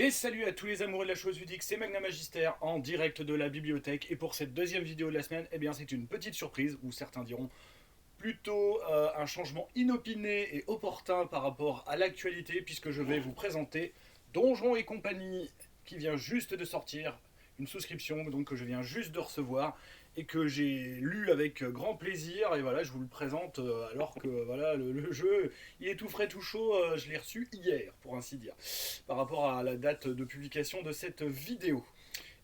Et salut à tous les amoureux de la chose ludique, c'est Magna Magister en direct de la bibliothèque. Et pour cette deuxième vidéo de la semaine, eh bien c'est une petite surprise, ou certains diront plutôt un changement inopiné et opportun par rapport à l'actualité, puisque je vais vous présenter Donjons et compagnie qui vient juste de sortir, une souscription donc que je viens juste de recevoir et que j'ai lu avec grand plaisir. Et voilà, je vous le présente alors que voilà le jeu il est tout frais tout chaud. Je l'ai reçu hier pour ainsi dire par rapport à la date de publication de cette vidéo.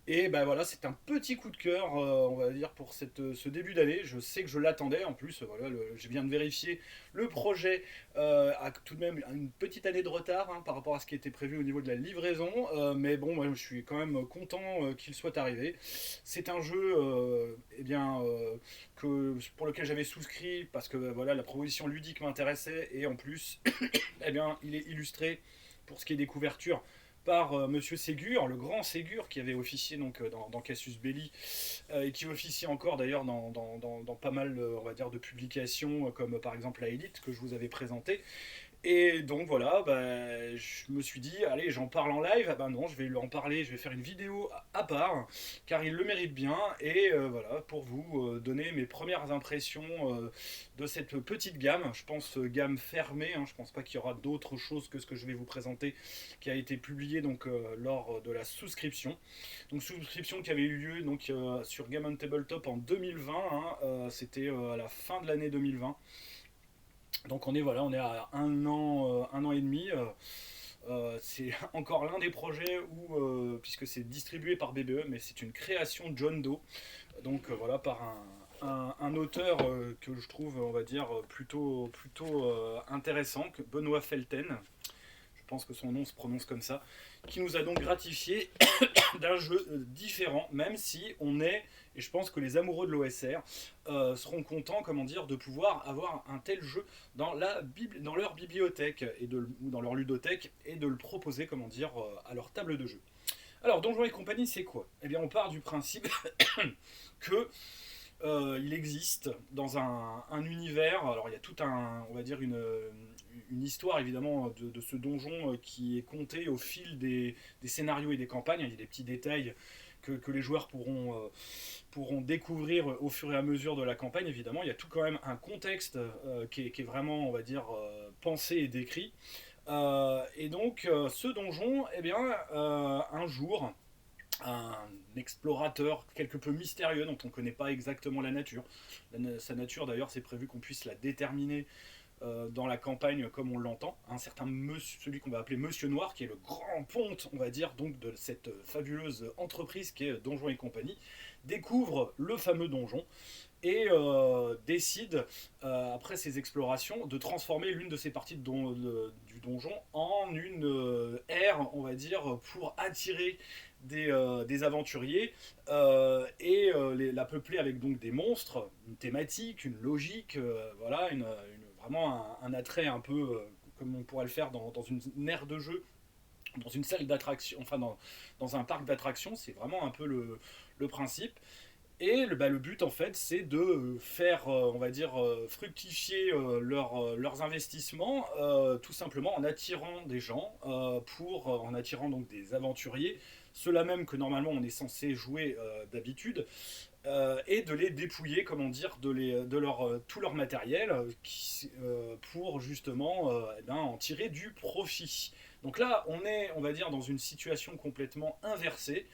Et ben voilà, c'est un petit coup de cœur, on va dire, pour ce début d'année. Je sais que je l'attendais, en plus, voilà, je viens de vérifier, le projet a tout de même une petite année de retard par rapport à ce qui était prévu au niveau de la livraison. Mais bon, moi, je suis quand même content qu'il soit arrivé. C'est un jeu eh bien, pour lequel j'avais souscrit parce que voilà, la proposition ludique m'intéressait et en plus, eh bien, il est illustré pour ce qui est des couvertures par Monsieur Ségur, le grand Ségur qui avait officié donc dans Cassius Belli et qui officie encore d'ailleurs dans pas mal on va dire de publications comme par exemple la Elite que je vous avais présenté. Et donc voilà, bah, je me suis dit, allez, j'en parle en live. Ah bah non, je vais lui en parler, je vais faire une vidéo à part, car il le mérite bien. Et voilà, pour vous donner mes premières impressions de cette petite gamme. Je pense gamme fermée, je pense pas qu'il y aura d'autre chose que ce que je vais vous présenter, qui a été publié donc lors de la souscription. Donc souscription qui avait eu lieu donc, sur Game on Tabletop en 2020, c'était à la fin de l'année 2020. Donc on est à un an et demi. C'est encore l'un des projets où, puisque c'est distribué par BBE, mais c'est une création de John Doe. Donc voilà, par un auteur que je trouve, on va dire, plutôt intéressant, que Benoît Felten. Je pense que son nom se prononce comme ça, qui nous a donc gratifié d'un jeu différent, même si on est, et je pense que les amoureux de l'OSR seront contents, comment dire, de pouvoir avoir un tel jeu dans leur bibliothèque ou dans leur ludothèque et de le proposer, comment dire, à leur table de jeu. Alors, Donjons et compagnie, c'est quoi? Eh bien, on part du principe que il existe dans un univers. Alors il y a tout un, on va dire une histoire évidemment de ce donjon qui est compté au fil des scénarios et des campagnes. Il y a des petits détails que les joueurs pourront découvrir au fur et à mesure de la campagne. Évidemment, il y a tout quand même un contexte qui est vraiment, on va dire, pensé et décrit. Et donc, ce donjon, eh bien, un jour, un explorateur quelque peu mystérieux dont on ne connaît pas exactement la nature. Sa nature d'ailleurs, c'est prévu qu'on puisse la déterminer dans la campagne comme on l'entend. Un certain monsieur, celui qu'on va appeler Monsieur Noir, qui est le grand ponte, on va dire, donc de cette fabuleuse entreprise qui est Donjon et compagnie, découvre le fameux donjon et décide, après ses explorations, de transformer l'une de ces parties du donjon en une aire, on va dire, pour attirer des aventuriers la peupler avec donc des monstres, une thématique, une logique, voilà, vraiment un attrait un peu comme on pourrait le faire dans une aire de jeu, dans une salle d'attraction, enfin dans un parc d'attractions. C'est vraiment un peu le principe. Et le but, en fait, c'est de faire, on va dire, fructifier leurs investissements, tout simplement en attirant des gens, en attirant donc des aventuriers, ceux-là même que normalement on est censé jouer d'habitude, et de les dépouiller, comment dire, de tout leur matériel, pour justement eh ben, en tirer du profit. Donc là, on est, on va dire, dans une situation complètement inversée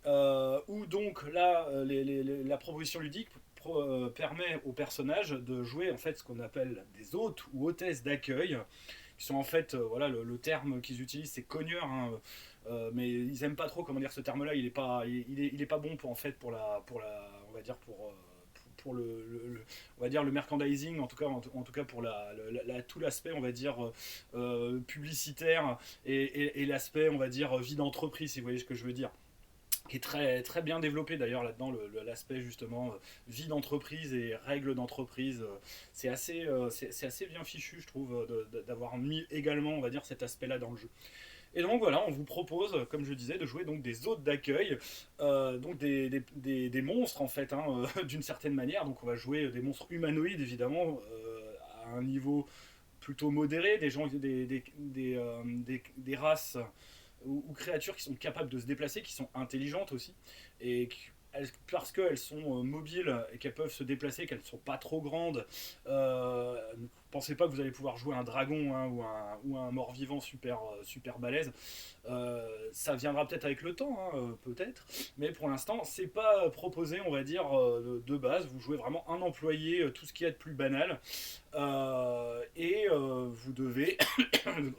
où donc là, la proposition ludique permet aux personnages de jouer en fait ce qu'on appelle des hôtes ou hôtesses d'accueil, qui sont en fait, voilà, le terme qu'ils utilisent c'est cogneur, mais ils aiment pas trop comment dire ce terme-là. Il est pas bon on va dire pour on va dire le merchandising, en tout cas pour tout l'aspect, on va dire publicitaire et l'aspect, on va dire vie d'entreprise, si vous voyez ce que je veux dire, qui est très, très bien développé d'ailleurs là-dedans, l'aspect justement vie d'entreprise et règles d'entreprise. C'est assez bien fichu, je trouve, d'avoir mis également, on va dire, cet aspect-là dans le jeu. Et donc voilà, on vous propose, comme je disais, de jouer donc des hôtes d'accueil, donc des monstres en fait, d'une certaine manière. Donc on va jouer des monstres humanoïdes évidemment, à un niveau plutôt modéré, des gens, des races ou créatures qui sont capables de se déplacer, qui sont intelligentes aussi, et parce qu'elles sont mobiles et qu'elles peuvent se déplacer, qu'elles ne sont pas trop grandes, ne pensez pas que vous allez pouvoir jouer un dragon hein, ou un mort-vivant super balèze. Ça viendra peut-être avec le temps, hein, peut-être, mais pour l'instant, c'est pas proposé, on va dire, de base. Vous jouez vraiment un employé, tout ce qu'il y a de plus banal, et vous devez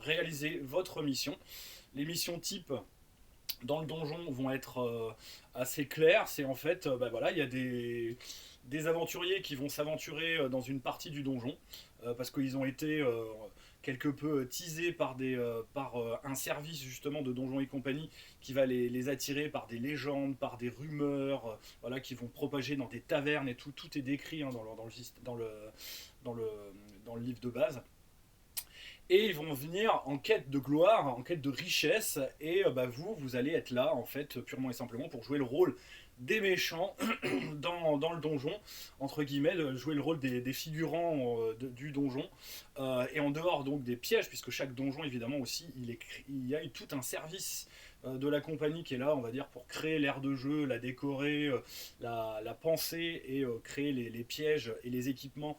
réaliser votre mission. Les missions type dans le donjon vont être assez claires. C'est en fait, bah voilà, il y a des aventuriers qui vont s'aventurer dans une partie du donjon parce qu'ils ont été quelque peu teasés par un service justement de Donjons et compagnie qui va les attirer par des légendes, par des rumeurs, voilà, qui vont propager dans des tavernes et tout. Tout est décrit hein, dans le, dans le livre de base. Et ils vont venir en quête de gloire, en quête de richesse, et bah, vous allez être là, en fait, purement et simplement pour jouer le rôle des méchants dans le donjon, entre guillemets, jouer le rôle des figurants du donjon, et en dehors donc des pièges, puisque chaque donjon, évidemment, aussi, il y a tout un service de la compagnie qui est là, on va dire, pour créer l'aire de jeu, la décorer, la penser et créer les pièges et les équipements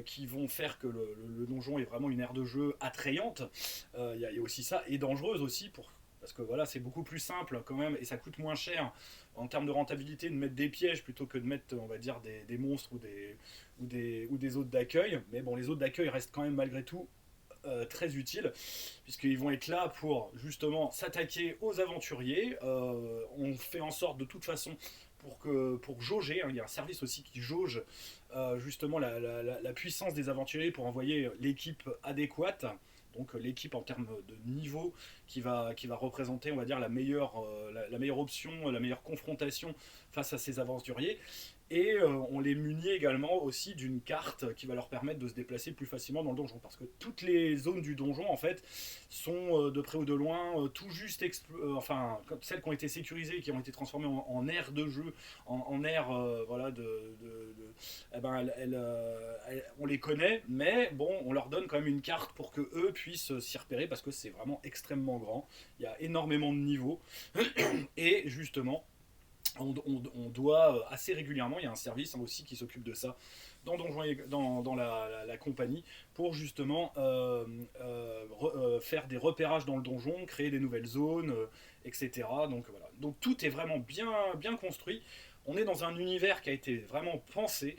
qui vont faire que le donjon est vraiment une aire de jeu attrayante. Il y a aussi ça, et dangereuse aussi, parce que voilà, c'est beaucoup plus simple quand même, et ça coûte moins cher en termes de rentabilité de mettre des pièges plutôt que de mettre, on va dire, des monstres ou des hôtes d'accueil. Mais bon, les hôtes d'accueil restent quand même malgré tout très utiles, puisqu'ils vont être là pour justement s'attaquer aux aventuriers. On fait en sorte de toute façon pour jauger, hein, il y a un service aussi qui jauge justement la puissance des aventuriers pour envoyer l'équipe adéquate. Donc l'équipe en termes de niveau qui va représenter, on va dire, la meilleure option, la meilleure confrontation face à ces aventuriers. Et on les munit également aussi d'une carte qui va leur permettre de se déplacer plus facilement dans le donjon. Parce que toutes les zones du donjon, en fait, sont de près ou de loin tout juste enfin, celles qui ont été sécurisées et qui ont été transformées en aire de jeu, en aire voilà, eh ben, on les connaît, mais bon, on leur donne quand même une carte pour que eux puissent s'y repérer parce que c'est vraiment extrêmement grand. Il y a énormément de niveaux. Et justement, on doit assez régulièrement, il y a un service hein, aussi qui s'occupe de ça dans la compagnie pour justement faire des repérages dans le donjon, créer des nouvelles zones, etc. Donc voilà. Donc tout est vraiment bien construit. On est dans un univers qui a été vraiment pensé,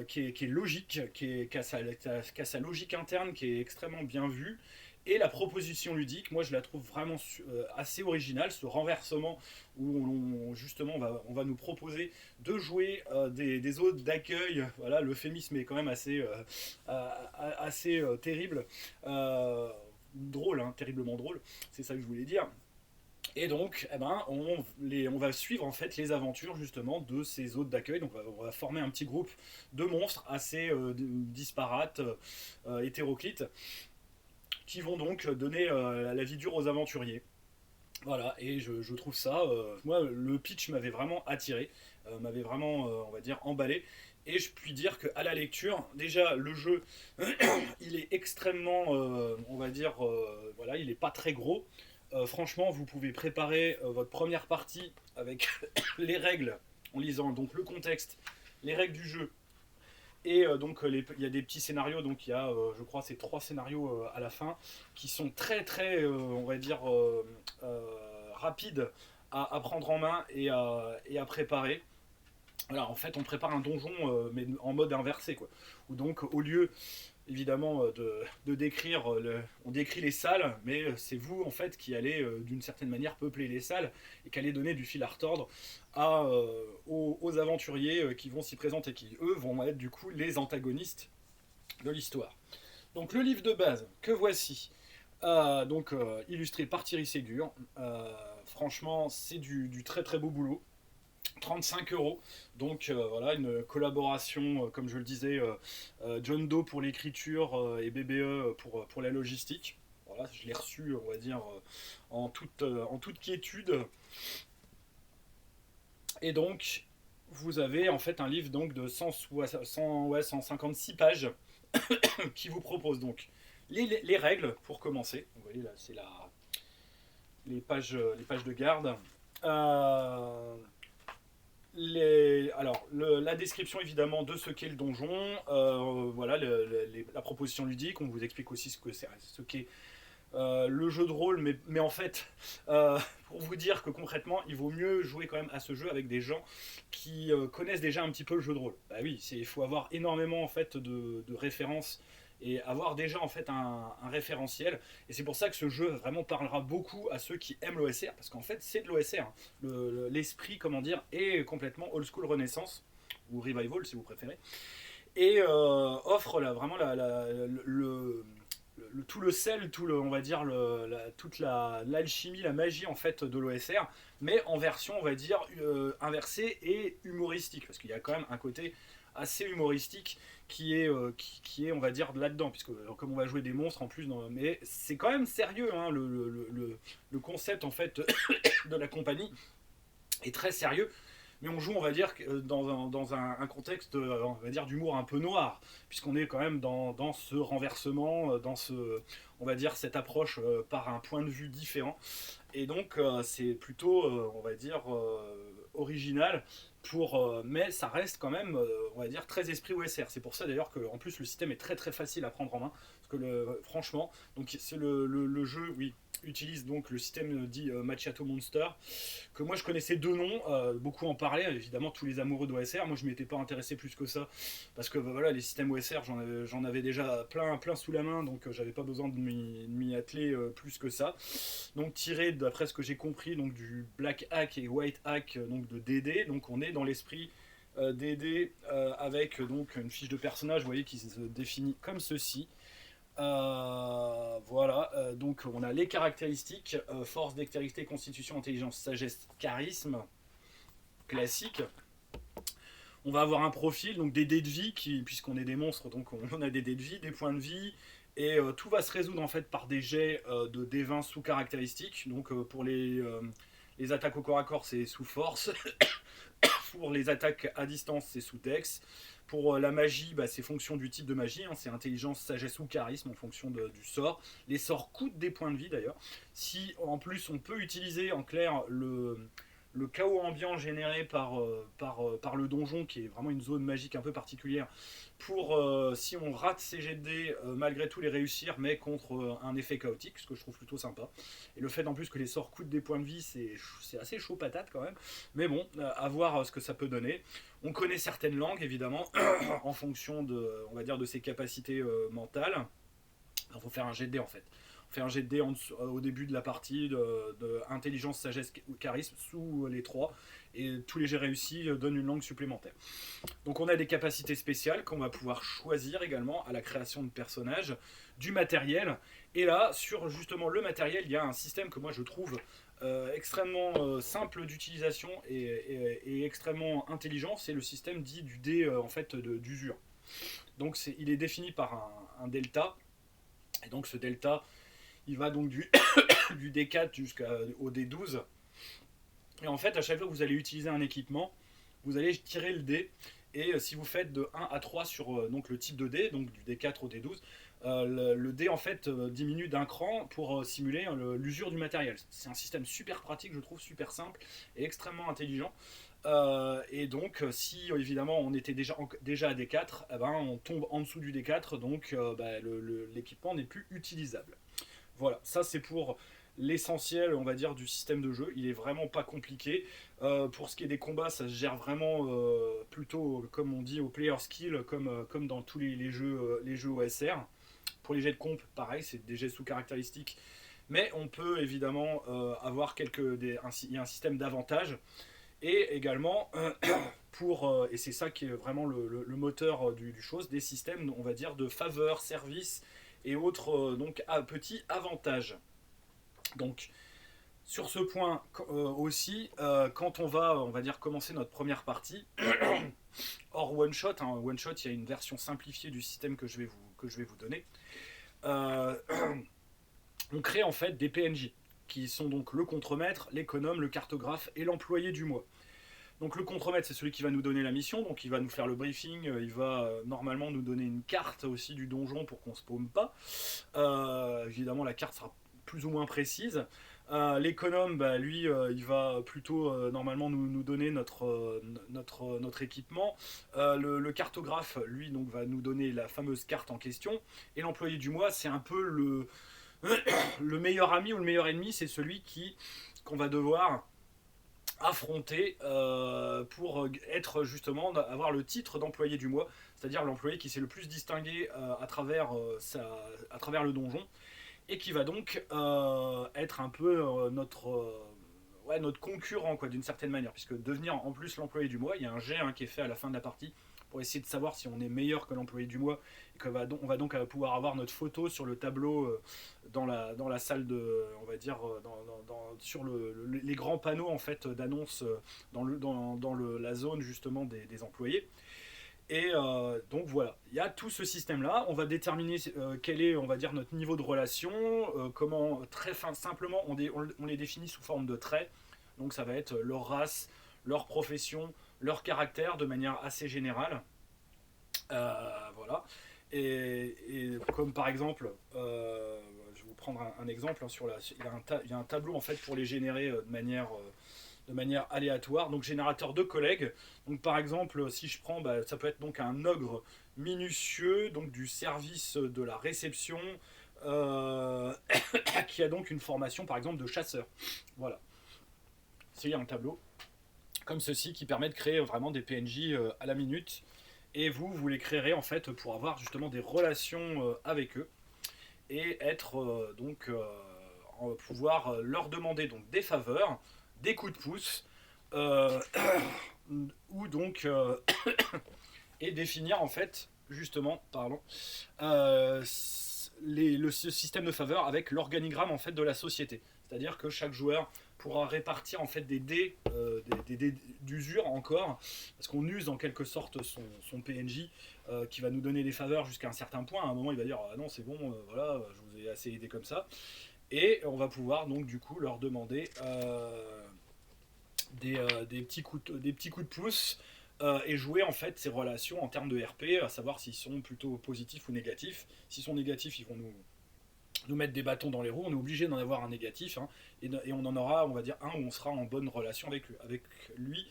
qui est logique, qui a sa logique interne, qui est extrêmement bien vue. Et la proposition ludique, moi je la trouve vraiment assez originale, ce renversement où justement on va nous proposer de jouer des hôtes d'accueil, voilà, l'euphémisme est quand même assez terrible, drôle, hein, terriblement drôle, c'est ça que je voulais dire. Et donc, eh ben, on va suivre en fait les aventures justement de ces hôtes d'accueil. Donc, on va former un petit groupe de monstres assez disparates, hétéroclites, qui vont donc donner la vie dure aux aventuriers. Voilà, et je trouve ça, moi, le pitch m'avait vraiment attiré, m'avait vraiment, on va dire, emballé. Et je puis dire qu'à la lecture, déjà, le jeu, il est extrêmement, on va dire, voilà, il n'est pas très gros. Franchement, vous pouvez préparer votre première partie avec les règles, en lisant donc le contexte, les règles du jeu, et donc il y a des petits scénarios, donc il y a je crois c'est 3 scénarios à la fin qui sont très on va dire rapides à prendre en main et à préparer. Voilà, en fait on prépare un donjon mais en mode inversé quoi. Où donc au lieu évidemment de décrire, on décrit les salles, mais c'est vous en fait qui allez d'une certaine manière peupler les salles et qui allez donner du fil à retordre aux aventuriers qui vont s'y présenter, qui eux vont être du coup les antagonistes de l'histoire. Donc le livre de base que voici, illustré par Thierry Ségur, franchement c'est du très beau boulot. 35 €. Donc voilà, une collaboration, comme je le disais, John Doe pour l'écriture et BBE pour la logistique. Voilà, je l'ai reçu, on va dire, en toute quiétude. Et donc, vous avez en fait un livre donc, de 156 pages qui vous propose donc les règles pour commencer. Vous voyez là, c'est les pages de garde. Alors, la description évidemment de ce qu'est le donjon, voilà, la proposition ludique, on vous explique aussi ce qu'est le jeu de rôle, mais en fait, pour vous dire que concrètement, il vaut mieux jouer quand même à ce jeu avec des gens qui connaissent déjà un petit peu le jeu de rôle. Bah oui, il faut avoir énormément en fait de références et avoir déjà en fait un référentiel. Et c'est pour ça que ce jeu vraiment parlera beaucoup à ceux qui aiment l'OSR, parce qu'en fait, c'est de l'OSR. Hein. L'esprit, comment dire, est complètement old school Renaissance ou revival si vous préférez, et offre vraiment tout le sel, on va dire toute l'alchimie, la magie en fait de l'OSR, mais en version on va dire inversée et humoristique, parce qu'il y a quand même un côté assez humoristique qui est on va dire là-dedans, puisque comme on va jouer des monstres en plus, mais c'est quand même sérieux, hein, le concept en fait de la compagnie est très sérieux, mais on joue, on va dire, dans un contexte, on va dire, d'humour un peu noir, puisqu'on est quand même dans ce renversement, on va dire, cette approche par un point de vue différent. Et donc, c'est plutôt, on va dire, original, mais ça reste quand même, on va dire, très esprit OSR. C'est pour ça d'ailleurs qu'en plus, le système est très très facile à prendre en main, parce que franchement, donc c'est le jeu, oui, utilise donc le système dit Macchiato Monster, que moi je connaissais deux noms, beaucoup en parlaient, évidemment tous les amoureux d'OSR, moi je m'y étais pas intéressé plus que ça, parce que voilà, les systèmes OSR j'en avais déjà plein sous la main, donc j'avais pas besoin de m'y atteler plus que ça. Donc tiré d'après ce que j'ai compris donc du Black Hack et White Hack donc de DD, donc on est dans l'esprit DD avec donc une fiche de personnage, vous voyez, qui se définit comme ceci. Voilà, donc on a les caractéristiques, force, dextérité, constitution, intelligence, sagesse, charisme, classique. On va avoir un profil, donc des dés de vie, puisqu'on est des monstres, donc on a des dés de vie, des points de vie, et tout va se résoudre en fait par des jets de D20 sous caractéristiques. Donc pour les attaques au corps à corps, c'est sous force. Pour les attaques à distance, c'est sous dex. Pour la magie, bah, c'est fonction du type de magie, hein, c'est intelligence, sagesse ou charisme en fonction du sort. Les sorts coûtent des points de vie d'ailleurs. Si en plus on peut utiliser en clair le chaos ambiant généré par le donjon, qui est vraiment une zone magique un peu particulière, pour si on rate ces jets de dés, malgré tout les réussir, mais contre un effet chaotique, ce que je trouve plutôt sympa. Et le fait en plus que les sorts coûtent des points de vie, c'est assez chaud patate quand même. Mais bon, à voir ce que ça peut donner. On connaît certaines langues évidemment, en fonction on va dire, de ses capacités mentales. Il faut faire un jet de dés en fait. On fait un jet de dés au début de la partie de intelligence, sagesse ou charisme sous les trois, et tous les jets réussis donnent une langue supplémentaire. Donc on a des capacités spéciales qu'on va pouvoir choisir également à la création de personnages, du matériel, et là sur justement le matériel, il y a un système que moi je trouve extrêmement simple d'utilisation et extrêmement intelligent, c'est le système dit du dé en fait d'usure. Donc il est défini par un delta, et donc ce delta il va donc du D4 jusqu'au D12. Et en fait, à chaque fois que vous allez utiliser un équipement, vous allez tirer le dé. Et si vous faites de 1 à 3 sur donc le type de dé, donc du D4 au D12, le dé en fait diminue d'un cran pour simuler l'usure du matériel. C'est un système super pratique, je trouve, super simple et extrêmement intelligent. Et donc, si évidemment on était déjà à D4, eh ben, on tombe en dessous du D4, donc l'équipement n'est plus utilisable. Voilà, ça c'est pour l'essentiel, on va dire, du système de jeu. Il est vraiment pas compliqué. Pour ce qui est des combats, ça se gère vraiment plutôt, comme on dit, au player skill, comme dans tous les jeux OSR. Pour les jets de comp, pareil, c'est des jets sous caractéristiques. Mais on peut évidemment avoir il y a un système d'avantages. Et également, et c'est ça qui est vraiment le moteur du chose, des systèmes, on va dire, de faveur, service et autres donc petits avantages. Donc sur ce point aussi, quand on va dire commencer notre première partie, hors one shot, hein, one shot, il y a une version simplifiée du système que je vais vous donner. Euh, on crée en fait des PNJ qui sont donc le contremaître, l'économe, le cartographe et l'employé du mois. Donc le contremaître, c'est celui qui va nous donner la mission, donc il va nous faire le briefing, il va normalement nous donner une carte aussi du donjon pour qu'on se paume pas. Évidemment, la carte sera plus ou moins précise. L'économe, bah, lui, il va plutôt normalement nous donner notre équipement. Le cartographe, lui, donc, va nous donner la fameuse carte en question. Et l'employé du mois, c'est un peu le meilleur ami ou le meilleur ennemi, c'est celui qu'on va devoir affronter pour être justement avoir le titre d'employé du mois, c'est-à-dire l'employé qui s'est le plus distingué à travers le donjon et qui va donc être un peu notre concurrent quoi, d'une certaine manière, puisque devenir en plus l'employé du mois, il y a un jet qui est fait à la fin de la partie pour essayer de savoir si on est meilleur que l'employé du mois et qu'on va donc pouvoir avoir notre photo sur le tableau dans la salle de, on va dire, sur les grands panneaux en fait d'annonce la zone justement des employés. Et donc voilà, il y a tout ce système-là. On va déterminer quel est, on va dire, notre niveau de relation, comment, très simplement, on les définit sous forme de traits. Donc ça va être leur race, leur profession, leur caractère de manière assez générale. Voilà. Et comme par exemple, je vais vous prendre un exemple. Il y a un tableau en fait pour les générer de manière aléatoire, donc générateur de collègues. Donc par exemple, si je prends, ça peut être donc un ogre minutieux, donc du service de la réception, euh, qui a donc une formation par exemple de chasseur. Voilà, c'est un tableau comme ceci qui permet de créer vraiment des PNJ à la minute. Et vous les créerez en fait pour avoir justement des relations avec eux et être pouvoir leur demander donc des faveurs, des coups de pouce, euh, ou donc et définir en fait justement ce système de faveurs avec l'organigramme en fait de la société. C'est-à-dire que chaque joueur pourra répartir en fait des dés d'usure encore, parce qu'on use en quelque sorte son PNJ qui va nous donner des faveurs jusqu'à un certain point. À un moment, il va dire ah non c'est bon, voilà, je vous ai assez aidé comme ça. Et on va pouvoir donc du coup leur demander des petits coups de pouce et jouer en fait ces relations en termes de RP, à savoir s'ils sont plutôt positifs ou négatifs. S'ils sont négatifs, ils vont nous mettre des bâtons dans les roues, on est obligé d'en avoir un négatif, et on en aura, on va dire, un où on sera en bonne relation avec lui,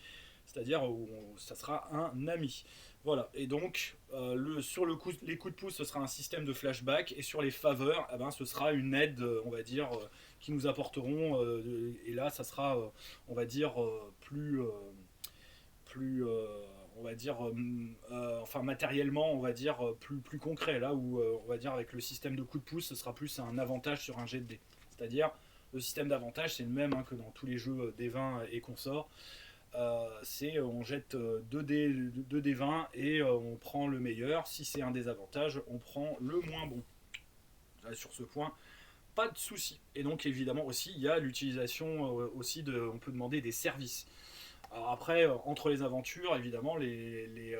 c'est-à-dire où ça sera un ami. Voilà, et donc sur les coups de pouce, ce sera un système de flashback, et sur les faveurs, ce sera une aide, on va dire, qui nous apporteront, et là, ça sera, on va dire, plus on va dire, enfin matériellement, on va dire plus concret. Là où, on va dire, avec le système de coup de pouce, ce sera plus un avantage sur un jet de dés. C'est-à-dire, le système d'avantage, c'est le même que dans tous les jeux des 20 et consorts. C'est on jette 2 dés 20 et on prend le meilleur. Si c'est un désavantage, on prend le moins bon. Là, sur ce point, pas de souci. Et donc évidemment aussi, il y a l'utilisation aussi on peut demander des services. Alors après, entre les aventures, évidemment, les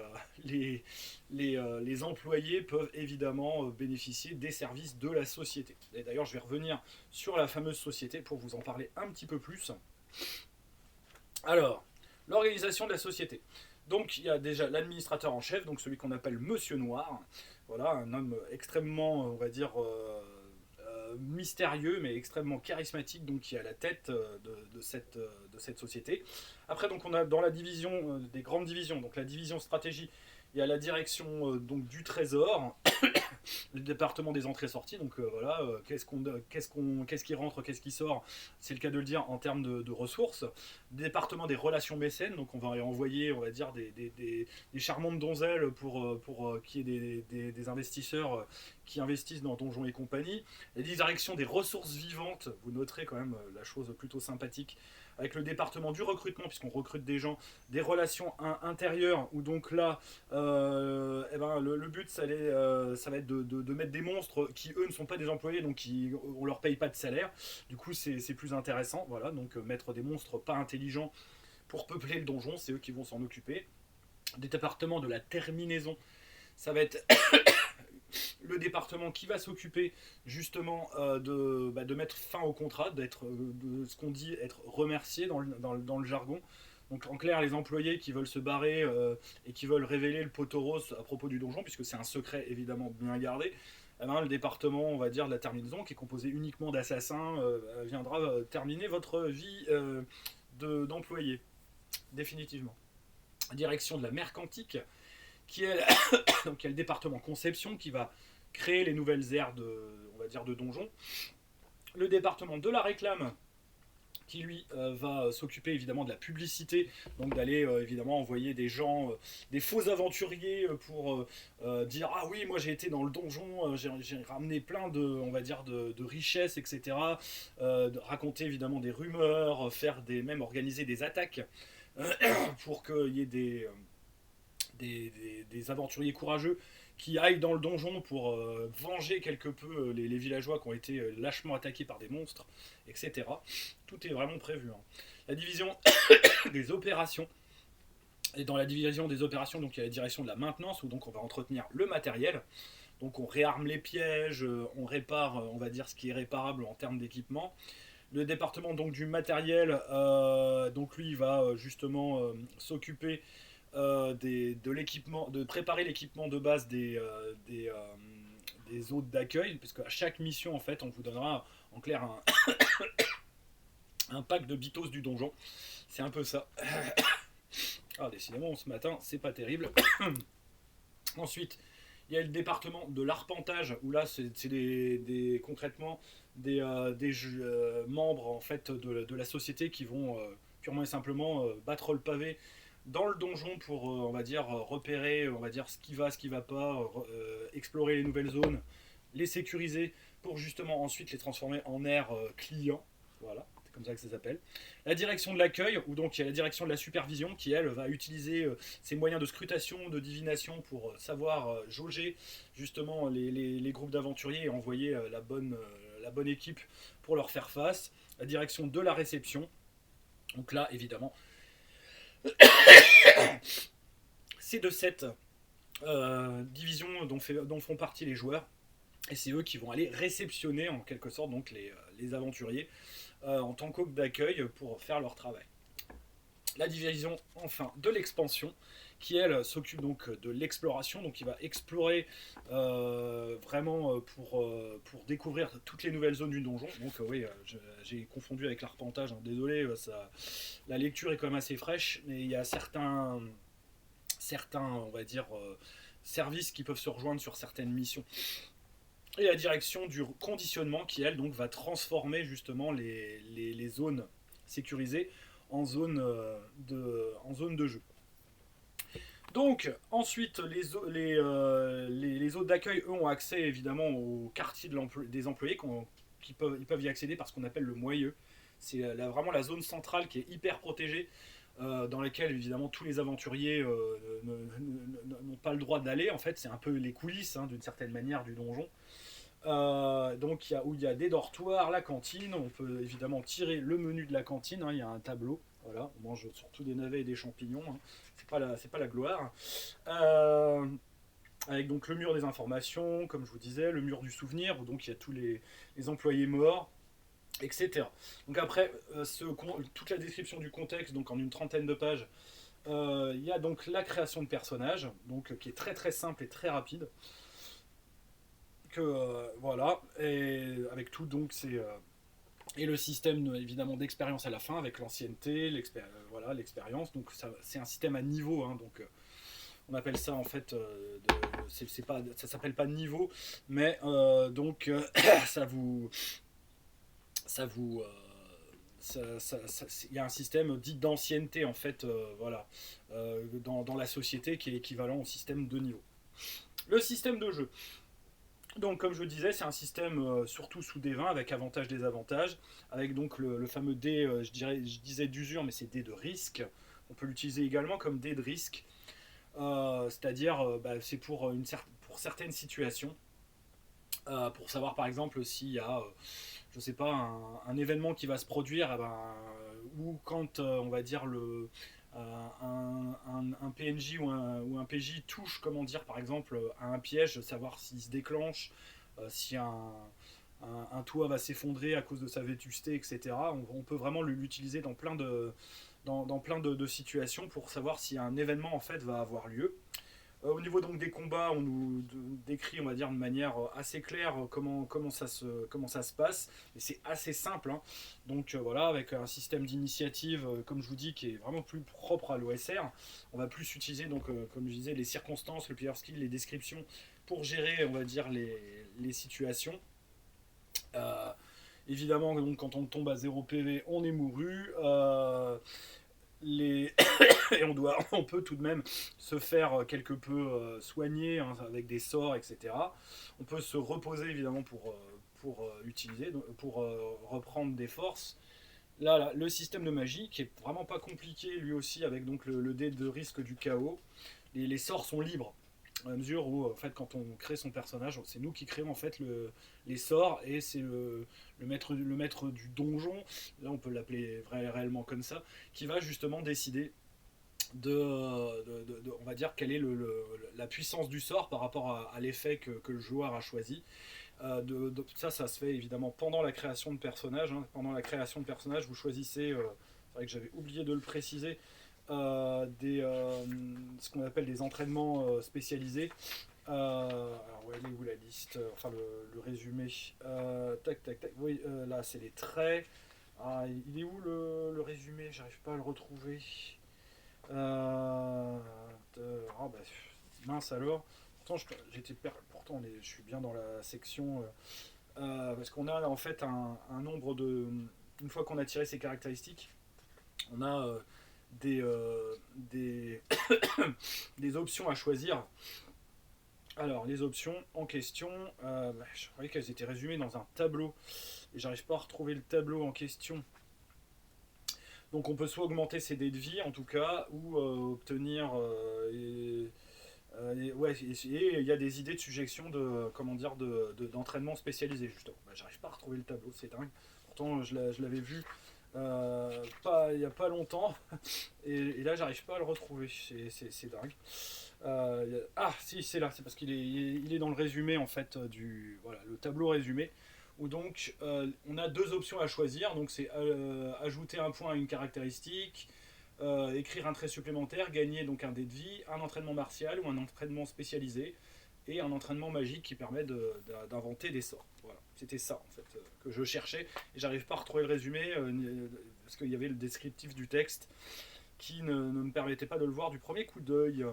employés peuvent évidemment bénéficier des services de la société. Et d'ailleurs, je vais revenir sur la fameuse société pour vous en parler un petit peu plus. Alors, l'organisation de la société. Donc, il y a déjà l'administrateur en chef, donc celui qu'on appelle Monsieur Noir. Voilà, un homme extrêmement, on va dire, mystérieux mais extrêmement charismatique, donc qui est à la tête de cette société. Après, donc on a dans la division des grandes divisions, donc la division stratégie, il y a la direction donc du trésor, le département des entrées-sorties, donc voilà, qu'est-ce qui rentre, qu'est-ce qui sort, c'est le cas de le dire en termes de ressources. Département des relations mécènes, donc on va envoyer, on va dire, des charmantes donzelles pour qu'il y ait des investisseurs qui investissent dans Donjons et compagnie. La direction des ressources vivantes, vous noterez quand même la chose plutôt sympathique, avec le département du recrutement, puisqu'on recrute des gens, des relations intérieures, où donc là, le but, ça va être de mettre des monstres qui, eux, ne sont pas des employés, donc on leur paye pas de salaire. Du coup, c'est plus intéressant. Voilà, donc mettre des monstres pas intelligents pour peupler le donjon, c'est eux qui vont s'en occuper. Des départements de la terminaison, ça va être le département qui va s'occuper justement de mettre fin au contrat, de ce qu'on dit être remercié dans le jargon. Donc en clair, les employés qui veulent se barrer et qui veulent révéler le poteau rose à propos du donjon, puisque c'est un secret évidemment bien gardé, eh ben, le département, on va dire, de la terminaison, qui est composé uniquement d'assassins, viendra terminer votre vie d'employé, définitivement. Direction de la mercantique, qui est, donc, qui est le département conception, qui va créer les nouvelles aires on va dire, de donjons. Le département de la réclame, qui lui va s'occuper évidemment de la publicité, donc d'aller évidemment envoyer des gens, des faux aventuriers pour dire ah oui moi j'ai été dans le donjon, j'ai ramené plein de on va dire de richesses etc. De raconter évidemment des rumeurs, faire même organiser des attaques pour qu'il y ait des aventuriers courageux qui aillent dans le donjon pour venger quelque peu les villageois qui ont été lâchement attaqués par des monstres, etc. Tout est vraiment prévu. Hein. La division des opérations. Et dans la division des opérations, donc il y a la direction de la maintenance, où donc on va entretenir le matériel. Donc on réarme les pièges, on répare, on va dire, ce qui est réparable en termes d'équipement. Le département donc du matériel, donc lui il va justement s'occuper de l'équipement, de préparer l'équipement de base des hôtes d'accueil, puisque à chaque mission en fait on vous donnera en clair un pack de bitos du donjon. C'est un peu ça. Ah décidément ce matin c'est pas terrible. Ensuite il y a le département de l'arpentage où là c'est concrètement des membres en fait de la société qui vont purement et simplement battre le pavé dans le donjon pour on va dire repérer on va dire ce qui va pas, explorer les nouvelles zones, les sécuriser pour justement ensuite les transformer en aires clients. Voilà, c'est comme ça que ça s'appelle. La direction de l'accueil, où donc il y a la direction de la supervision qui elle va utiliser ses moyens de scrutation, de divination pour savoir jauger justement les groupes d'aventuriers et envoyer la bonne équipe pour leur faire face. La direction de la réception, donc là évidemment c'est de cette division dont font partie les joueurs. Et c'est eux qui vont aller réceptionner en quelque sorte donc les aventuriers en tant qu'hôtes d'accueil pour faire leur travail. La division enfin de l'expansion qui elle s'occupe donc de l'exploration, donc il va explorer vraiment pour découvrir toutes les nouvelles zones du donjon. Donc oui, j'ai confondu avec l'arpentage, hein. Désolé, la lecture est quand même assez fraîche, mais il y a certains on va dire, services qui peuvent se rejoindre sur certaines missions. Et la direction du conditionnement qui, elle, donc, va transformer justement les zones sécurisées en zones de jeu. Donc, ensuite, les hôtes d'accueil, eux, ont accès évidemment au quartier des employés ils peuvent y accéder par ce qu'on appelle le moyeu. C'est vraiment la zone centrale qui est hyper protégée, dans laquelle évidemment tous les aventuriers n'ont pas le droit d'aller. En fait, c'est un peu les coulisses, hein, d'une certaine manière, du donjon. Donc où il y a des dortoirs, la cantine, on peut évidemment tirer le menu de la cantine, hein, il y a un tableau, voilà, on mange surtout des navets et des champignons, hein, c'est pas la gloire. Avec donc le mur des informations, comme je vous disais, le mur du souvenir, où donc il y a tous les employés morts, etc. Donc après, toute la description du contexte, donc en une trentaine de pages, il y a donc la création de personnages, donc, qui est très très simple et très rapide. Voilà, et avec tout donc et le système évidemment d'expérience à la fin avec l'ancienneté, voilà, l'expérience. Donc c'est un système à niveau, hein, donc on appelle ça en fait ça s'appelle pas niveau, mais donc ça vous il y a un système dit d'ancienneté en fait, voilà, dans la société qui est équivalent au système de niveau. Le système de jeu. Donc, comme je le disais, c'est un système surtout sous D20 avec avantages désavantages, avec donc le fameux dé, je disais d'usure, mais c'est dé de risque. On peut l'utiliser également comme dé de risque, c'est-à-dire c'est pour certaines situations, pour savoir par exemple s'il y a, je sais pas, un événement qui va se produire, ou quand on va dire un PNJ ou un PJ touche, comment dire, par exemple, à un piège, savoir s'il se déclenche, si un toit va s'effondrer à cause de sa vétusté, etc. On peut vraiment l'utiliser dans plein de situations pour savoir si un événement en fait va avoir lieu. Au niveau donc des combats, on nous décrit, on va dire, de manière assez claire comment ça se passe. Et c'est assez simple, hein. Donc voilà, avec un système d'initiative, comme je vous dis, qui est vraiment plus propre à l'OSR. On va plus utiliser, donc, comme je disais, les circonstances, le player skill, les descriptions pour gérer, on va dire, les situations. Euh, Évidemment, donc, quand on tombe à 0 PV, on est mouru. Les... et on peut tout de même se faire quelque peu soigner, hein, avec des sorts, etc. On peut se reposer évidemment pour reprendre des forces. Là, le système de magie qui est vraiment pas compliqué lui aussi, avec donc le dé de risque du chaos. Les sorts sont libres à mesure où en fait quand on crée son personnage, c'est nous qui créons en fait les sorts, et c'est le maître du donjon, là on peut l'appeler réellement comme ça, qui va justement décider on va dire quelle est la puissance du sort par rapport à l'effet que le joueur a choisi. Ça se fait évidemment pendant la création de personnage, hein. Pendant la création de personnage, vous choisissez, c'est vrai que j'avais oublié de le préciser, ce qu'on appelle des entraînements spécialisés. Alors, ouais, elle est où la liste, enfin le résumé, tac tac tac, oui, là c'est les traits. Ah, il est où le résumé? J'arrive pas à le retrouver. Euh, ah bah, mince alors. Pourtant, je suis bien dans la section, parce qu'on a en fait un nombre de. Une fois qu'on a tiré ces caractéristiques, on a des des options à choisir. Alors, les options en question, je croyais qu'elles étaient résumées dans un tableau, et j'arrive pas à retrouver le tableau en question. Donc on peut soit augmenter ses dés de vie en tout cas, ou obtenir ouais, et il y a des idées de suggestions de comment dire d'entraînement spécialisé justement. Bah, j'arrive pas à retrouver le tableau, c'est dingue. Pourtant je l'avais vu pas il y a pas longtemps, et là j'arrive pas à le retrouver, c'est dingue. Ah si, c'est là, c'est parce qu'il est dans le résumé en fait, du voilà, le tableau résumé, où donc on a deux options à choisir. Donc c'est ajouter un point à une caractéristique, écrire un trait supplémentaire, gagner donc un dé de vie, un entraînement martial ou un entraînement spécialisé, et un entraînement magique qui permet d'inventer des sorts. Voilà, c'était ça en fait, que je cherchais, et j'arrive pas à retrouver le résumé, parce qu'il y avait le descriptif du texte qui ne me permettait pas de le voir du premier coup d'œil.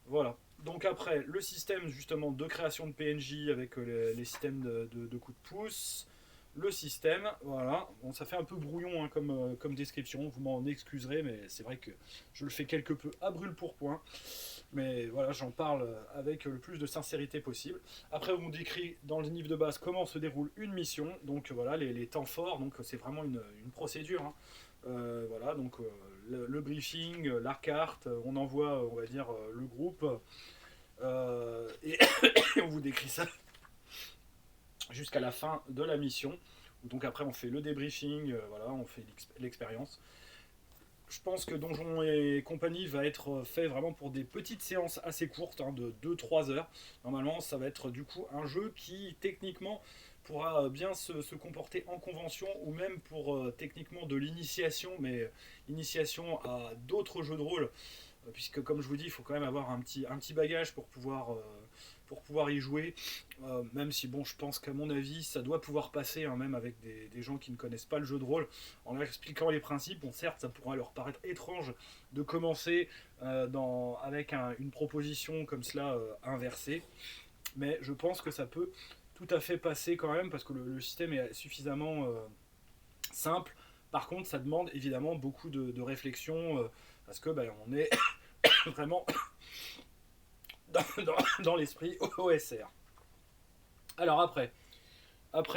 Voilà. Donc après, le système justement de création de PNJ avec les systèmes de coups de pouce. Le système, voilà. Bon, ça fait un peu brouillon, hein, comme description, vous m'en excuserez, mais c'est vrai que je le fais quelque peu à brûle pour point. Mais voilà, j'en parle avec le plus de sincérité possible. Après, on décrit dans le livre de base comment se déroule une mission. Donc voilà, les temps forts, donc c'est vraiment une procédure, hein. Voilà, donc le briefing, la carte, on envoie, on va dire, le groupe, et on vous décrit ça jusqu'à la fin de la mission. Donc après, on fait le débriefing, voilà, on fait l'expérience. Je pense que Donjon et compagnie va être fait vraiment pour des petites séances assez courtes, hein, de 2-3 heures. Normalement, ça va être du coup un jeu qui techniquement pourra bien se comporter en convention, ou même pour techniquement de l'initiation, mais initiation à d'autres jeux de rôle, puisque comme je vous dis, il faut quand même avoir un petit bagage pour pouvoir y jouer, même si bon, je pense qu'à mon avis, ça doit pouvoir passer, hein, même avec des gens qui ne connaissent pas le jeu de rôle, en leur expliquant les principes. Bon, certes, ça pourra leur paraître étrange de commencer avec une proposition comme cela, inversée, mais je pense que ça peut tout à fait passer quand même, parce que le système est suffisamment simple. Par contre, ça demande évidemment beaucoup de réflexion, parce que on est vraiment dans l'esprit OSR. Alors après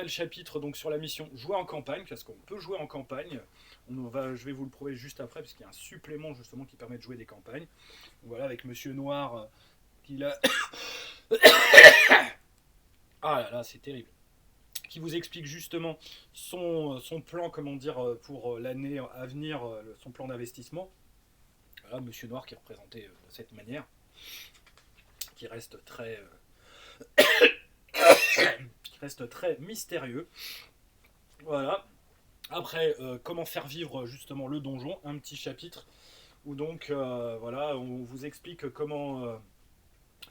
le chapitre donc sur la mission jouer en campagne, parce qu'on peut jouer en campagne, je vais vous le prouver juste après, parce qu'il y a un supplément justement qui permet de jouer des campagnes. Donc voilà, avec Monsieur Noir, qui a... Ah là là, c'est terrible. Qui vous explique justement son plan, comment dire, pour l'année à venir, son plan d'investissement. Voilà, Monsieur Noir qui est représenté de cette manière, qui reste très mystérieux. Voilà. Après, comment faire vivre justement le donjon, un petit chapitre où donc voilà, on vous explique comment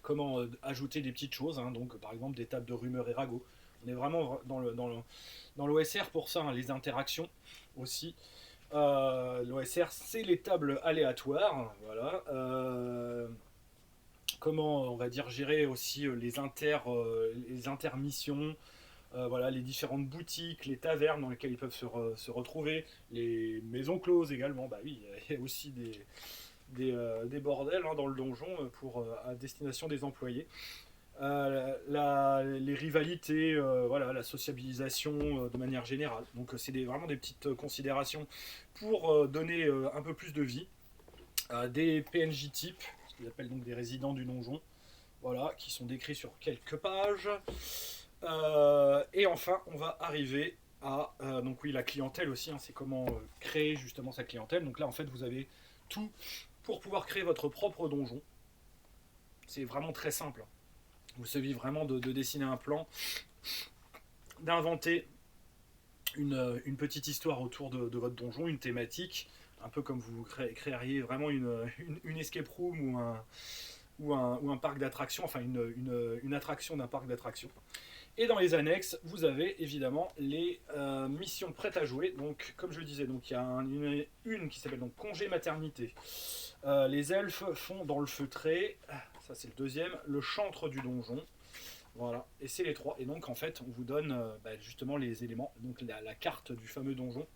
comment ajouter des petites choses, hein, donc par exemple des tables de rumeurs et ragots. On est vraiment dans l'OSR pour ça, hein, les interactions aussi. L'OSR, c'est les tables aléatoires, voilà. Comment on va dire gérer aussi les intermissions, voilà, les différentes boutiques, les tavernes dans lesquelles ils peuvent se retrouver, les maisons closes également. Bah oui, il y a aussi des bordels, hein, dans le donjon à destination des employés. Les rivalités, voilà, la sociabilisation de manière générale. Donc c'est vraiment des petites considérations pour donner un peu plus de vie. Des PNJ types, ce qu'ils appellent donc des résidents du donjon, voilà, qui sont décrits sur quelques pages. Et enfin, on va arriver à donc oui, la clientèle aussi, hein, c'est comment créer justement sa clientèle. Donc là, en fait, vous avez tout pour pouvoir créer votre propre donjon. C'est vraiment très simple. Il suffit vraiment de dessiner un plan, d'inventer une petite histoire autour de votre donjon, une thématique, un peu comme vous créeriez vraiment une escape room ou un parc d'attractions, enfin une attraction d'un parc d'attractions. Et dans les annexes, vous avez évidemment les missions prêtes à jouer. Donc, comme je le disais, donc il y a une qui s'appelle donc congé maternité. Les elfes font dans le feutré, ça c'est le deuxième, le chantre du donjon. Voilà, et c'est les trois. Et donc en fait, on vous donne justement les éléments, donc la carte du fameux donjon,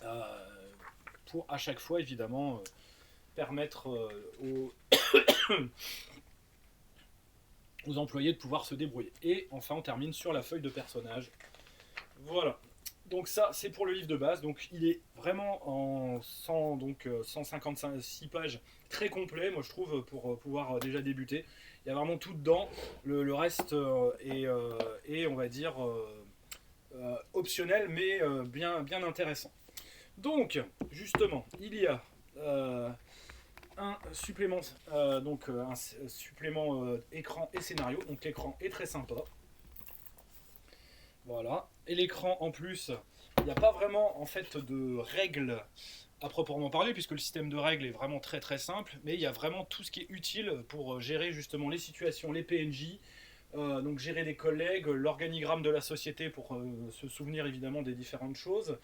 euh, pour à chaque fois évidemment permettre aux employés de pouvoir se débrouiller. Et enfin, on termine sur la feuille de personnage. Voilà. Donc ça, c'est pour le livre de base. Donc il est vraiment en 156 pages, très complet, moi je trouve, pour pouvoir déjà débuter. Il y a vraiment tout dedans. Le reste est, on va dire, optionnel, mais bien intéressant. Donc, justement, il y a un supplément, un supplément écran et scénario. Donc l'écran est très sympa. Voilà. Et l'écran en plus, il n'y a pas vraiment en fait de règles à proprement parler, puisque le système de règles est vraiment très très simple, mais il y a vraiment tout ce qui est utile pour gérer justement les situations, les PNJ, donc gérer les collègues, l'organigramme de la société pour se souvenir évidemment des différentes choses,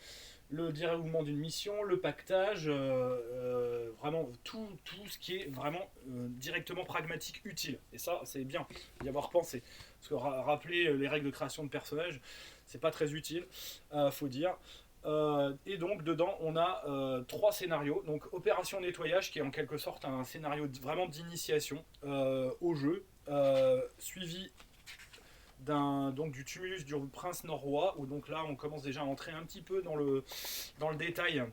le déroulement d'une mission, le pactage, vraiment tout ce qui est vraiment directement pragmatique, utile. Et ça, c'est bien d'y avoir pensé. Parce que rappeler les règles de création de personnages, c'est pas très utile, faut dire. Et donc dedans on a 3 scénarios. Donc opération nettoyage qui est en quelque sorte un scénario vraiment d'initiation au jeu, suivi du tumulus du prince norrois, où donc là on commence déjà à entrer un petit peu dans le détail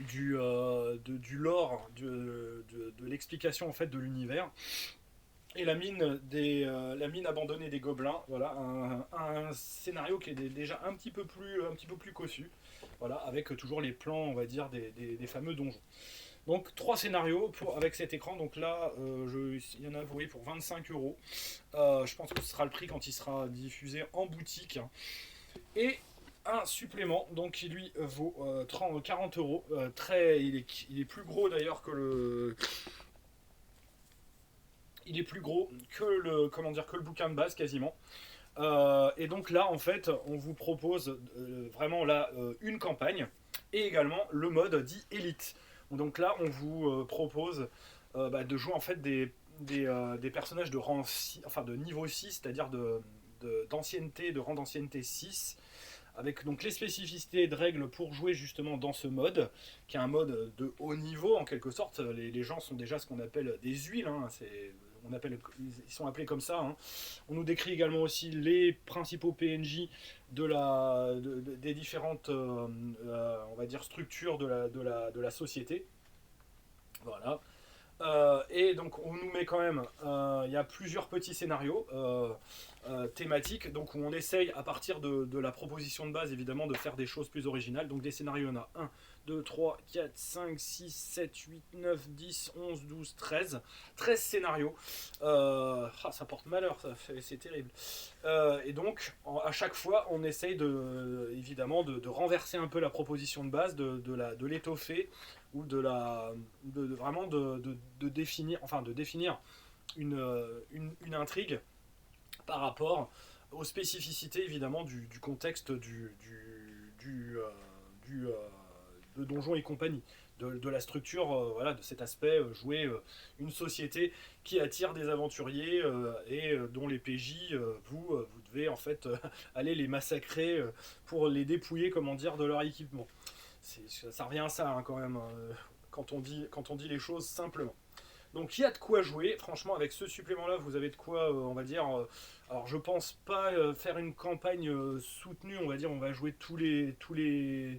du lore, de l'explication en fait de l'univers. Et la mine abandonnée des gobelins, voilà, un scénario qui est déjà un petit peu plus cossu, voilà, avec toujours les plans, on va dire, des fameux donjons. Donc 3 scénarios avec cet écran, donc là il y en a, vous voyez, pour 25€. Je pense que ce sera le prix quand il sera diffusé en boutique. Et un supplément, donc qui lui vaut 40€. Il est plus gros d'ailleurs que le. Il est plus gros que que le bouquin de base quasiment. Et donc là, en fait, on vous propose vraiment là une campagne et également le mode dit élite. Donc là, on vous propose de jouer en fait des personnages de rang 6, enfin de niveau 6, c'est-à-dire d'ancienneté, de rang d'ancienneté 6, avec donc les spécificités de règles pour jouer justement dans ce mode, qui est un mode de haut niveau en quelque sorte. Les gens sont déjà ce qu'on appelle des huiles, hein, ils sont appelés comme ça. Hein. On nous décrit également aussi les principaux PNJ des différentes, on va dire, structures de la société. Voilà. Et donc on nous met quand même, il y a plusieurs petits scénarios thématique, donc où on essaye à partir de la proposition de base évidemment de faire des choses plus originales. Donc des scénarios, on a 1, 2, 3, 4, 5, 6, 7, 8, 9, 10, 11, 12, 13. 13 scénarios. Ça porte malheur, c'est terrible. Et donc, à chaque fois, on essaye évidemment de renverser un peu la proposition de base, de l'étoffer, ou vraiment de définir, une intrigue par rapport aux spécificités évidemment du contexte de Donjons et compagnie, de la structure, voilà, de cet aspect jouer une société qui attire des aventuriers et dont les PJ, vous devez en fait aller les massacrer pour les dépouiller, comment dire, de leur équipement. Ça revient à ça hein, quand même, quand on dit les choses simplement. Donc il y a de quoi jouer, franchement avec ce supplément là vous avez de quoi on va dire, alors je pense pas faire une campagne soutenue, on va dire on va jouer je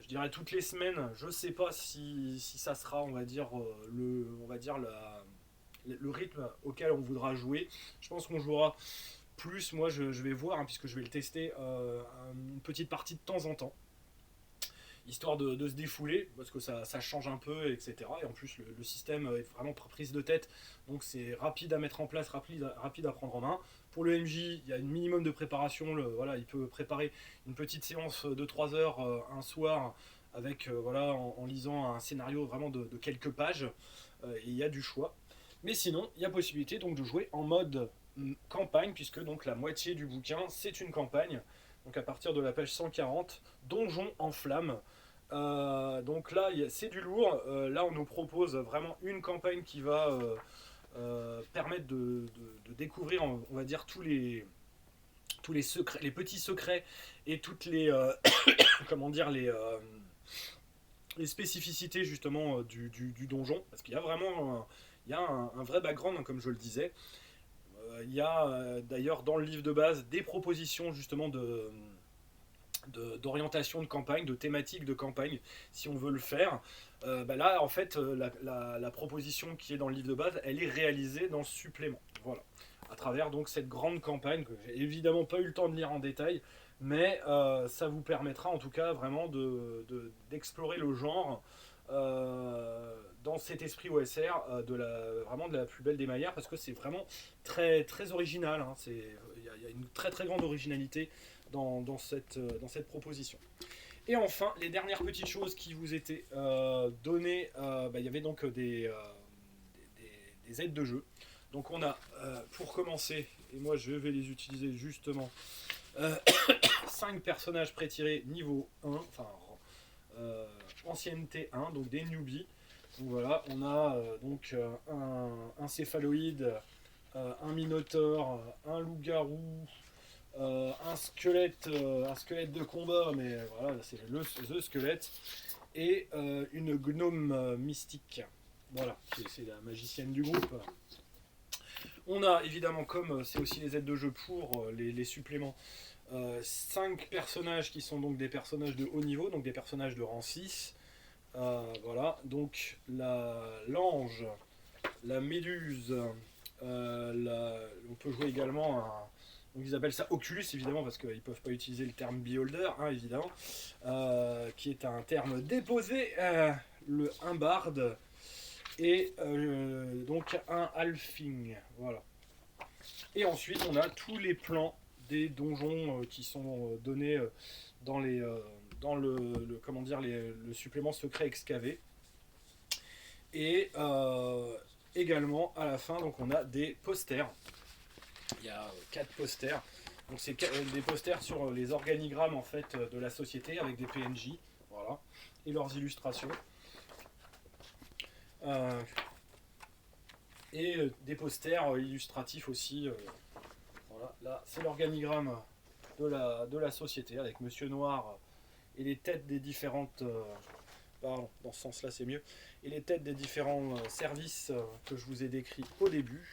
dirais toutes les semaines, je sais pas si ça sera on va dire le rythme auquel on voudra jouer, je pense qu'on jouera plus, moi je vais voir hein, puisque je vais le tester une petite partie de temps en temps, histoire de se défouler, parce que ça change un peu, etc. Et en plus, le système est vraiment prise de tête, donc c'est rapide à mettre en place, rapide à prendre en main. Pour le MJ, il y a un minimum de préparation, voilà, il peut préparer une petite séance de 3 heures un soir, avec, voilà, en lisant un scénario vraiment de quelques pages, et il y a du choix. Mais sinon, il y a possibilité donc de jouer en mode campagne, puisque donc la moitié du bouquin, c'est une campagne. Donc à partir de la page 140, Donjon en flammes. Donc là, c'est du lourd. Là, on nous propose vraiment une campagne qui va permettre de découvrir, on va dire, tous les secrets, les petits secrets et toutes les, comment dire, les spécificités justement du donjon. Parce qu'il y a vraiment un vrai background, hein, comme je le disais. Il y a d'ailleurs dans le livre de base des propositions justement d'orientation de campagne, de thématique de campagne, si on veut le faire. Là, en fait, la proposition qui est dans le livre de base, elle est réalisée dans ce supplément. Voilà. À travers donc cette grande campagne que j'ai évidemment pas eu le temps de lire en détail, mais ça vous permettra en tout cas vraiment d'explorer le genre dans cet esprit OSR vraiment de la plus belle des manières, parce que c'est vraiment très, très original. Hein. Il y a une très très grande originalité dans cette proposition. Et enfin, les dernières petites choses qui vous étaient données, il y avait donc des aides de jeu. Donc on a, pour commencer, et moi je vais les utiliser justement, 5 personnages pré-tirés niveau 1, enfin ancienneté 1, donc des newbies. Donc voilà, on a donc un céphaloïde, un minotaure, un loup-garou, un squelette de combat, mais voilà, c'est the squelette, et une gnome mystique. Voilà, c'est la magicienne du groupe. On a évidemment, comme c'est aussi les aides de jeu pour les suppléments, 5 personnages qui sont donc des personnages de haut niveau, donc des personnages de rang 6. Voilà, donc l'ange, la méduse, on peut jouer également donc ils appellent ça Oculus évidemment parce qu'ils ne peuvent pas utiliser le terme Beholder, hein, évidemment, qui est un terme déposé, un barde et donc un halfling, voilà. Et ensuite on a tous les plans des donjons qui sont donnés dans comment dire, le supplément secret excavé. Et également à la fin, donc on a des posters. Il y a 4 posters. Donc c'est des posters sur les organigrammes en fait de la société avec des PNJ, voilà, et leurs illustrations. Et des posters illustratifs aussi. Voilà, là c'est l'organigramme de la société avec Monsieur Noir et les têtes des différentes. Pardon, dans ce sens-là c'est mieux. Et les têtes des différents services que je vous ai décrits au début.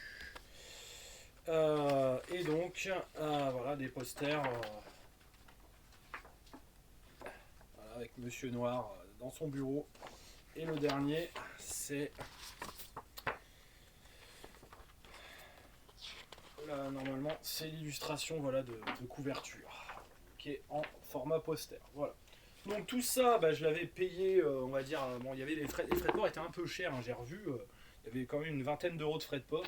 Et donc, voilà, des posters voilà, avec Monsieur Noir dans son bureau. Et le dernier, c'est Là, normalement, c'est l'illustration voilà, de couverture qui est en format poster. Voilà. Donc tout ça, bah, je l'avais payé, on va dire, bon, il y avait les frais de port étaient un peu chers, hein, j'ai revu, il y avait quand même une vingtaine d'euros de frais de port,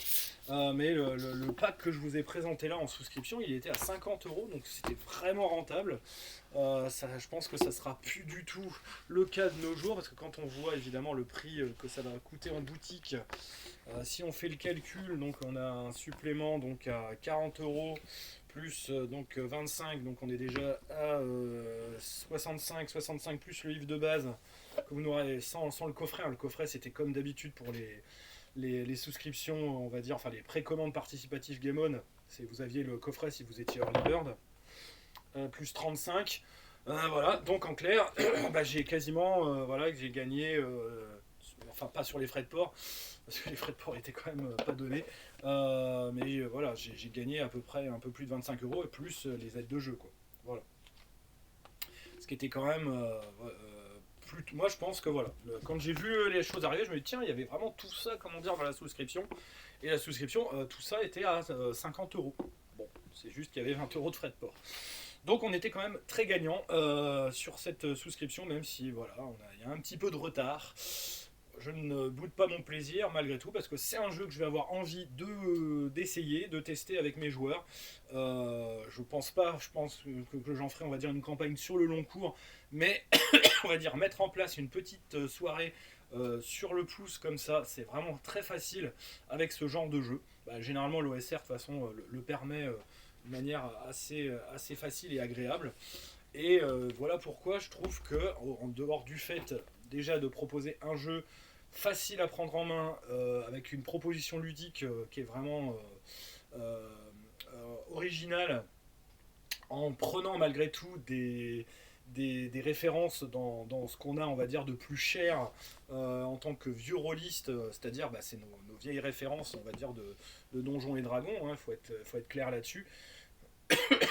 mais le pack que je vous ai présenté là en souscription, il était à 50 euros, donc c'était vraiment rentable. Je pense que ça sera plus du tout le cas de nos jours, parce que quand on voit évidemment le prix que ça va coûter en boutique, si on fait le calcul, donc on a un supplément donc à 40 euros plus donc 25, donc on est déjà à 65 plus le livre de base que vous n'aurez sans le coffret. Le coffret c'était comme d'habitude pour les souscriptions, on va dire, enfin les précommandes participatives Game On. Vous aviez le coffret si vous étiez Early Bird, plus 35. Voilà, donc en clair, bah, j'ai quasiment voilà, j'ai gagné, enfin pas sur les frais de port, parce que les frais de port étaient quand même pas donnés, mais voilà, j'ai gagné à peu près un peu plus de 25 euros et plus les aides de jeu, quoi. Voilà. Ce qui était quand même moi je pense que voilà, quand j'ai vu les choses arriver, je me dis tiens, il y avait vraiment tout ça, comment dire, dans la souscription, et la souscription, tout ça était à 50 euros. Bon, c'est juste qu'il y avait 20 euros de frais de port. Donc on était quand même très gagnant sur cette souscription, même si voilà, il y a un petit peu de retard. Je ne boude pas mon plaisir malgré tout, parce que c'est un jeu que je vais avoir envie d'essayer, de tester avec mes joueurs. Je pense que j'en ferai, on va dire, une campagne sur le long cours, mais on va dire mettre en place une petite soirée sur le pouce comme ça, c'est vraiment très facile avec ce genre de jeu. Bah, généralement l'OSR de toute façon le permet de manière assez facile et agréable. Et voilà pourquoi je trouve que, en dehors du fait déjà de proposer un jeu facile à prendre en main, avec une proposition ludique qui est vraiment originale, en prenant malgré tout des références dans ce qu'on a, on va dire, de plus cher en tant que vieux rôliste, c'est-à-dire bah, c'est nos vieilles références, on va dire, de Donjons et Dragons, hein, faut être clair là-dessus.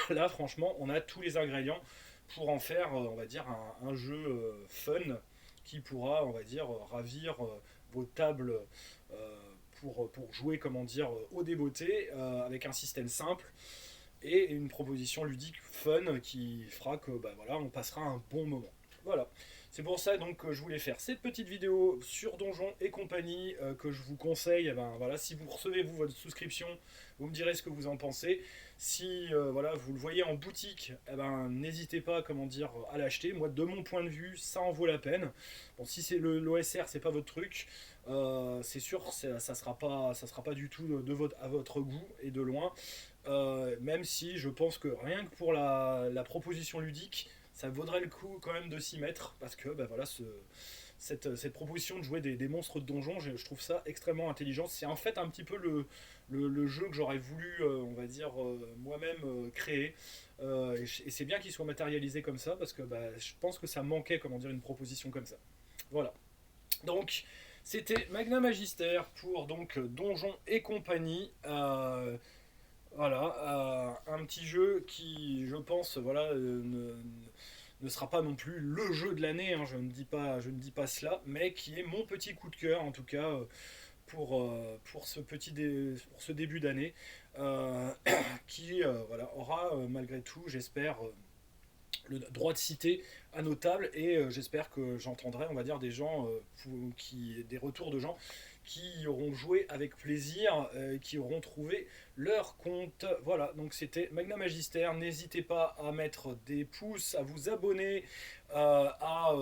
Là, franchement, on a tous les ingrédients pour en faire, on va dire, un jeu fun qui pourra, on va dire, ravir vos tables pour jouer, comment dire, au débeauté, avec un système simple et une proposition ludique fun qui fera que bah, voilà, on passera un bon moment. Voilà. C'est pour ça donc que je voulais faire cette petite vidéo sur Donjons et compagnie que je vous conseille. Eh ben, voilà, si vous recevez votre souscription, vous me direz ce que vous en pensez. Si voilà, vous le voyez en boutique, eh ben, n'hésitez pas, comment dire, à l'acheter. Moi, de mon point de vue, ça en vaut la peine. Bon, si c'est l'OSR, c'est pas votre truc, c'est sûr, ça sera pas du tout à votre goût et de loin. Même si je pense que rien que pour la proposition ludique, ça vaudrait le coup quand même de s'y mettre, parce que bah, voilà, cette proposition de jouer des monstres de donjon, je trouve ça extrêmement intelligent. C'est en fait un petit peu le jeu que j'aurais voulu, on va dire, moi-même créer. Et c'est bien qu'il soit matérialisé comme ça, parce que bah, je pense que ça manquait, comment dire, une proposition comme ça. Voilà. Donc, c'était Magna Magister pour donc Donjons et compagnie. Voilà, un petit jeu qui, je pense, voilà, ne sera pas non plus le jeu de l'année, hein, je ne dis pas cela, mais qui est mon petit coup de cœur, en tout cas, pour ce début d'année, qui voilà, aura, malgré tout, j'espère, le droit de citer à nos tables, et j'espère que j'entendrai, on va dire, des retours de gens qui auront joué avec plaisir, qui auront trouvé leur compte. Voilà, donc c'était Magna Magister. N'hésitez pas à mettre des pouces, à vous abonner, à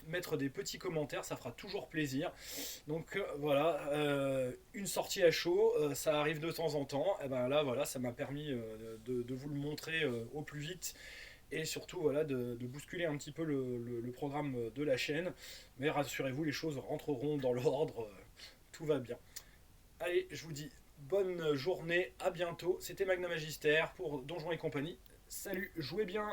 mettre des petits commentaires, ça fera toujours plaisir. Donc voilà, une sortie à chaud, ça arrive de temps en temps. Et ben là, voilà, ça m'a permis de vous le montrer au plus vite, et surtout voilà, de bousculer un petit peu le programme de la chaîne. Mais rassurez-vous, les choses rentreront dans l'ordre, tout va bien. Allez, je vous dis bonne journée, à bientôt. C'était Magna Magister pour Donjons et compagnie. Salut, jouez bien.